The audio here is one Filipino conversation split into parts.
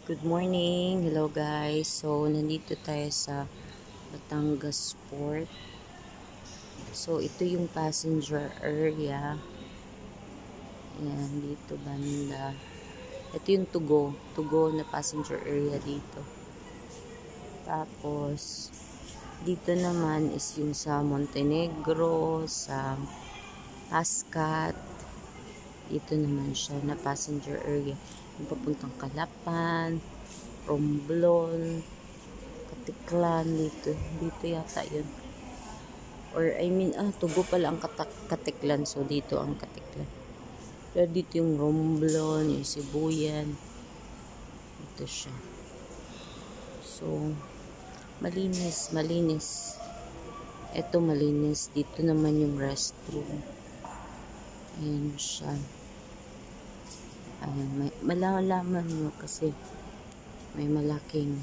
Good morning. Hello guys. So, nandito tayo sa Batangas Port. So, ito yung passenger area. Ayan, dito banda. Ito yung Tugo na passenger area dito. Tapos, dito naman is yung sa Montenegro, sa Ascat. Dito naman siya na passenger area. Yung papuntang Calapan, Romblon, Katiklan, dito yata yun. Or Tugo pala ang Katiklan, so dito ang Katiklan. Pero dito yung Romblon, yung Sibuyan, dito siya. So, malinis. Ito malinis. Dito naman yung restroom. Ayan siya. Ayan, malalaman nyo kasi may malaking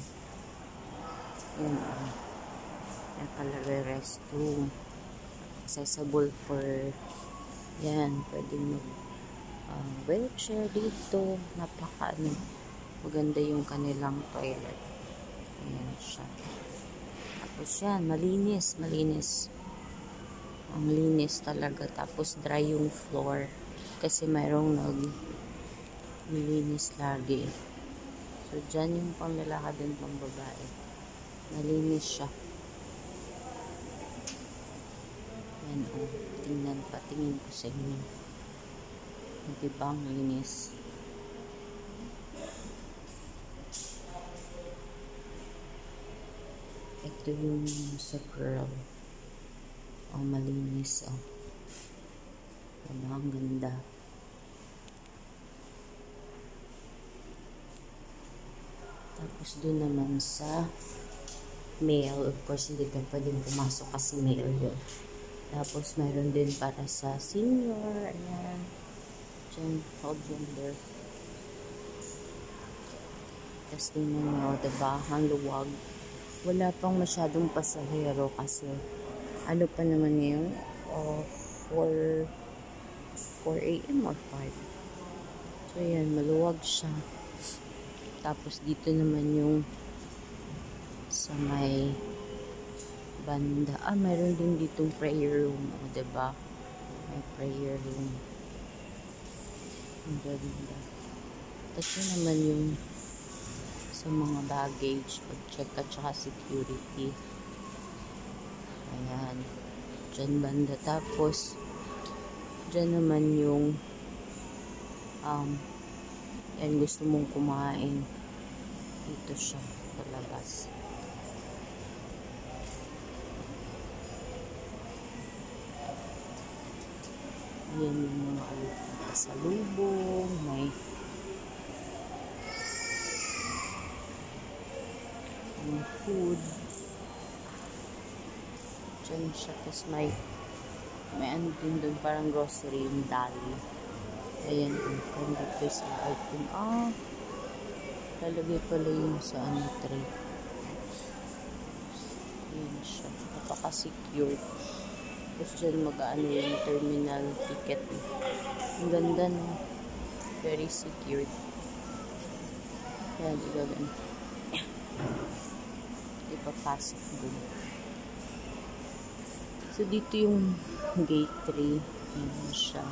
nakalagay restroom, accessible for pwedeng mag wheelchair dito. Maganda yung kanilang toilet. Ayan siya. Tapos yan, malinis ang linis talaga. Tapos dry yung floor kasi mayroong nilinis lagi. So dyan yung pang lalaki din pang babae. Malinis siya. Yan o. Tingin ko sa inyo. Diba ang linis? Ito yung sa girl. O, malinis o. Diba ang ganda? Tapos doon naman sa male, of course hindi ka pwedeng pumasok kasi male yun. Tapos mayroon din para sa senior, ayan, all gender. Tapos tingnan nyo, diba, ang luwag. Wala pang masyadong pasahero kasi ano pa naman ngayon, 4 a.m. or 5. So ayan, maluwag siya. Tapos dito naman yung sa may banda. Mayroon din ditong prayer room. O, diba? May prayer room. Ang ganda. Tapos yun naman yung sa mga baggage, pag-check at saka security. Ayan. Diyan banda. Tapos, diyan naman yung yan, gusto mong kumain. Dito siya sa labas. Yan yung mga pasalubong. May food. Diyan siya. Tapos may ano din doon, parang grocery yung dali. Ayan, kung dito sa item. Lalagay pala yung sa tray. Ayan siya. Napaka-secure. Tapos dyan mag-ano yung terminal ticket. Ang ganda, no? Very secured. Ayan, gagawin. Ipapasok dun. So, dito yung gate 3. Ayan siya.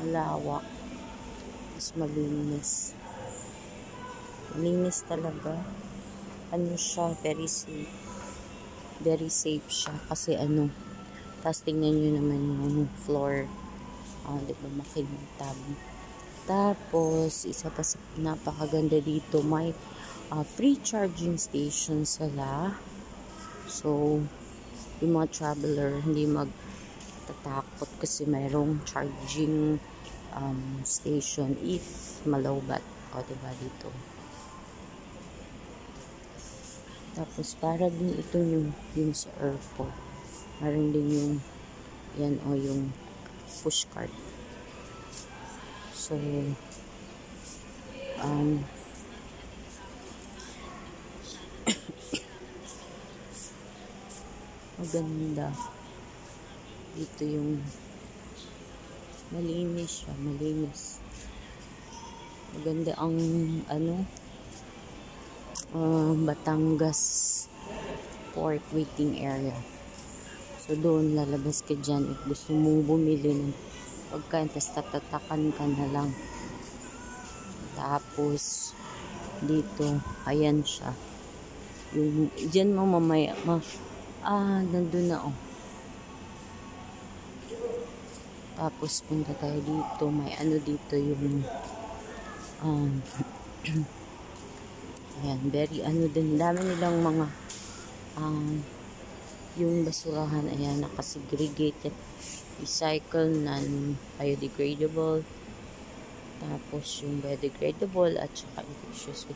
Malawak. Tapos malinis. Malinis talaga. Ano siya, very safe. Very safe siya. Kasi tapos tingnan nyo naman yung floor. Diba makintab. Tapos, isa pa sa napakaganda dito, may free charging station sila. So, yung mga traveler, hindi magtatakot kasi mayroong charging station if malowbat. Diba dito? Tapos, para din ito yung sa airport. Meron din yung yung push cart. So, maganda. Dito yung malinis siya, malinis. Maganda ang ano, Batangas Port waiting area. So doon lalabas ka dyan if gusto mong bumili ng pagkain, tas tatatakan ka na lang. Tapos dito, ayan siya. Yung dyan mo mamaya nandun na Tapos punta tayo dito, may ano dito yung ayan, very ano din, dami nilang mga yung basurahan, ayan, nakasegregated, recycle, non-biodegradable, tapos yung biodegradable at saka infectious.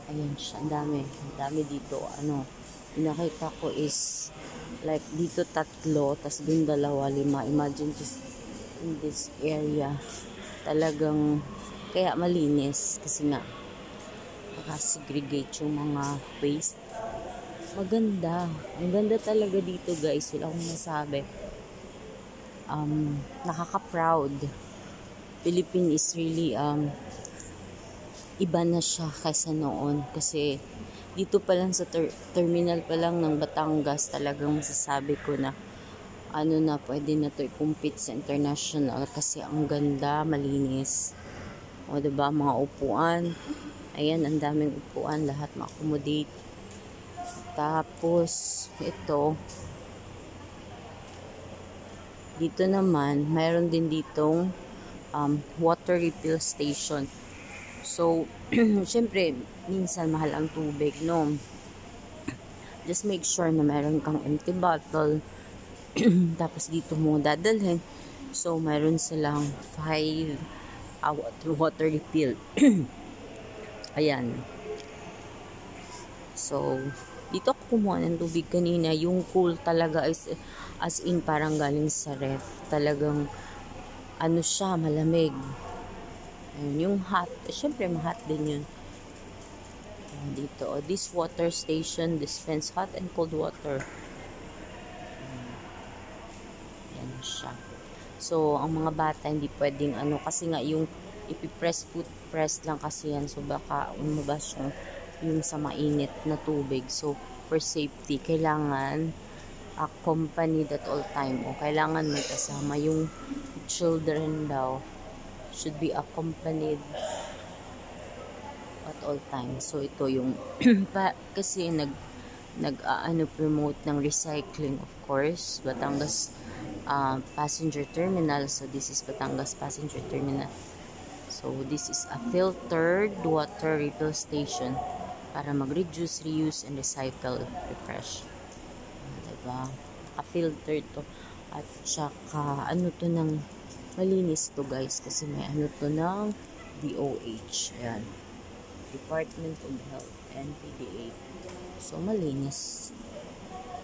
Ayan siya, ang dami dito. Ano, pinakita ko is like dito 3, tas dun 2, 5. Imagine just in this area, talagang kaya malinis kasi nga nakasegregate yung mga waste. Maganda. Ang ganda talaga dito, guys. Wala akong masabi. Nakaka-proud. Philippines is really iba na siya kaysa noon. Kasi dito pa lang sa terminal pa lang ng Batangas, talagang masasabi ko na ano na, pwede na to i-compete sa international kasi ang ganda, malinis. O diba, mga upuan. Ayan, ang daming upuan, lahat ma-accommodate. Tapos, ito, dito naman, mayroon din ditong water refill station. So, syempre, minsan mahal ang tubig, no? Just make sure na meron kang empty bottle. Tapos dito mo dadalhin. So, mayroon silang 5 water refill. Ayan. So, dito ako kumuha ng tubig kanina. Yung cool talaga is as in parang galing sa ref. Talagang ano siya, malamig. Ayun, yung hot. Syempre, mahat din yun. Dito, this water station dispense hot and cold water. Yan siya. So, ang mga bata hindi pwedeng ano, kasi nga yung ipipress, foot press lang kasi yan. So, baka umabas yung sa mainit na tubig. So, for safety, kailangan accompanied at all time. O, kailangan may kasama yung children daw. Should be accompanied at all times. So, ito yung kasi promote ng recycling, of course. Batangas passenger terminal. So, this is Batangas passenger terminal. So, this is a filtered water refill station para mag-reduce, reuse, and recycle, refresh. Diba? Naka-filter to. At saka, ano to ng malinis to, guys. Kasi may ano to ng DOH. Ayan. Department of Health, NPDA. So, malinis.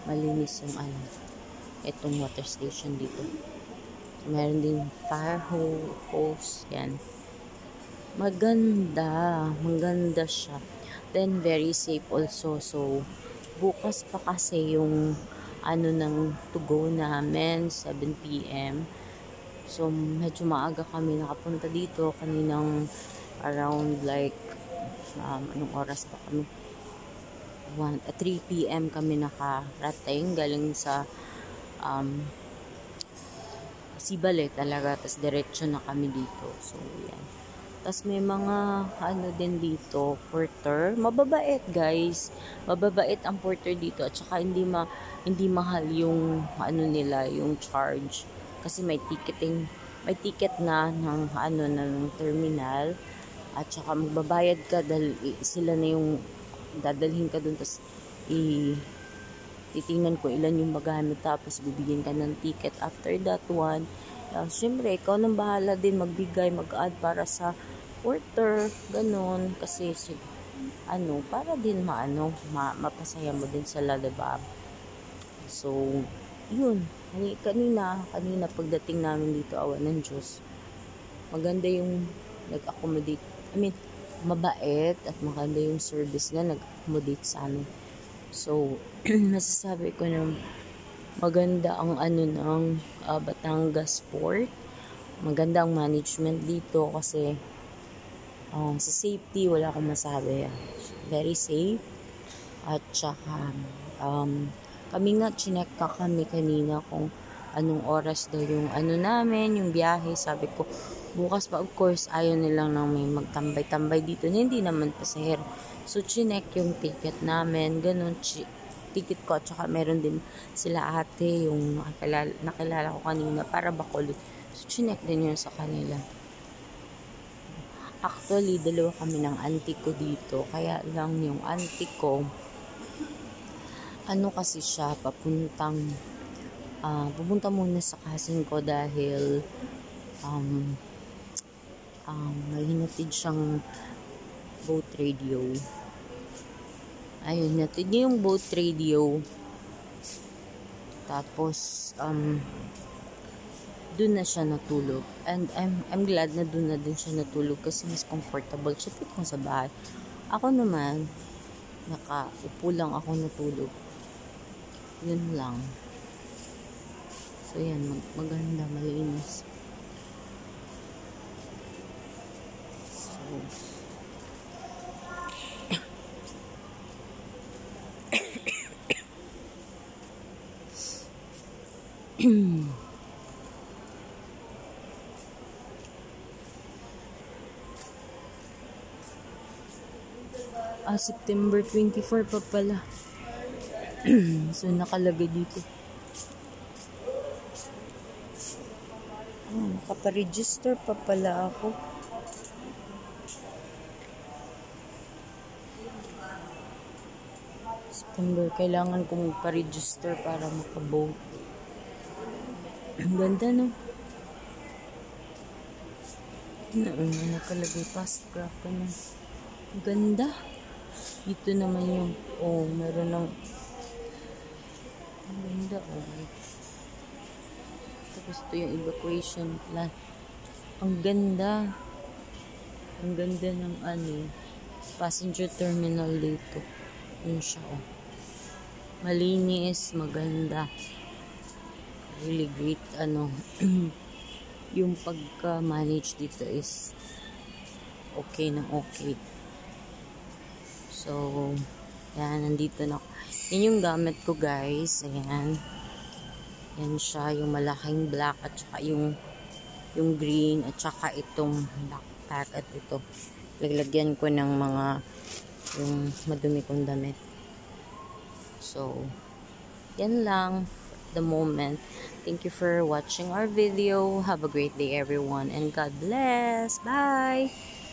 Malinis yung ano. Itong water station dito. So, meron din fire hose. Yan. Maganda. Maganda siya. Then, very safe also. So, bukas pa kasi yung ano ng to go namin, 7 p.m. So, medyo maaga kami nakapunta dito. Kaninang around like, anong oras pa kami? 3 p.m. kami nakarating. Galing sa Sibale talaga. Tapos, diretso na kami dito. So, yan. Tapos may mga ano din dito, porter. Mababait, guys. Mababait ang porter dito at saka hindi mahal yung ano nila, yung charge. Kasi may ticket na ng ano ng terminal at saka magbabayad ka dahil sila na yung dadalhin ka doon, tapos titingnan ko ilan yung magamit, tapos bibigyan ka ng ticket after that one. Siyempre, ikaw nang bahala din magbigay, mag-add para sa porter, ganun, kasi ano, para din mapasaya mo din sila, diba? So, yun, kanina pagdating namin dito, awan ng Diyos, maganda yung nag-accommodate, mabait at maganda yung service na nag-accommodate sa amin. So, masasabi ko na maganda ang ano ng Batangas Port. Maganda ang management dito kasi Sa safety, wala akong masabi. Very safe. At saka, kami nga, chinek ka kami kanina kung anong oras daw yung namin, yung biyahe. Sabi ko, bukas pa, of course, ayaw nilang nang may magtambay-tambay dito. Hindi naman pasahero. So, chinek yung ticket namin. Ganun, ticket ko. At saka, meron din sila ate, yung nakilala ko kanina, para Bacolod. So, chinek din yun sa kanila. Actually, dalawa kami ng auntie ko dito. Kaya lang yung auntie ko, kasi siya, pupunta muna sa cousin ko dahil may hinatid siyang boat radio. Ayun, hinatid niya yung boat radio. Tapos, doon na siya natulog. And I'm glad na doon na din siya natulog kasi mas comfortable siya kung sa bahay. Ako naman, nakaupo lang ako natulog. Yun lang. So, yan. Maganda, malinis. So, September 24 pa pala. So, nakalagay dito. Nakaparegister pa pala ako. September, kailangan kong magpa-register para makaboat. Ang ganda, no? Nakalagay fast craft ka na. Ang ganda. Dito naman yung, meron ng, ang ganda, Tapos ito yung evacuation plan. Ang ganda. Ang ganda ng passenger terminal dito. Yun siya, malinis, maganda. Really great, yung pagka-manage dito is okay na okay. So, yan, nandito na ako. Yan yung gamit ko, guys. Ayan. Yan siya, yung malaking black at saka yung green at saka itong backpack at ito. Laglagyan ko ng mga yung madumi kong damit. So, yan lang the moment. Thank you for watching our video. Have a great day, everyone, and God bless. Bye!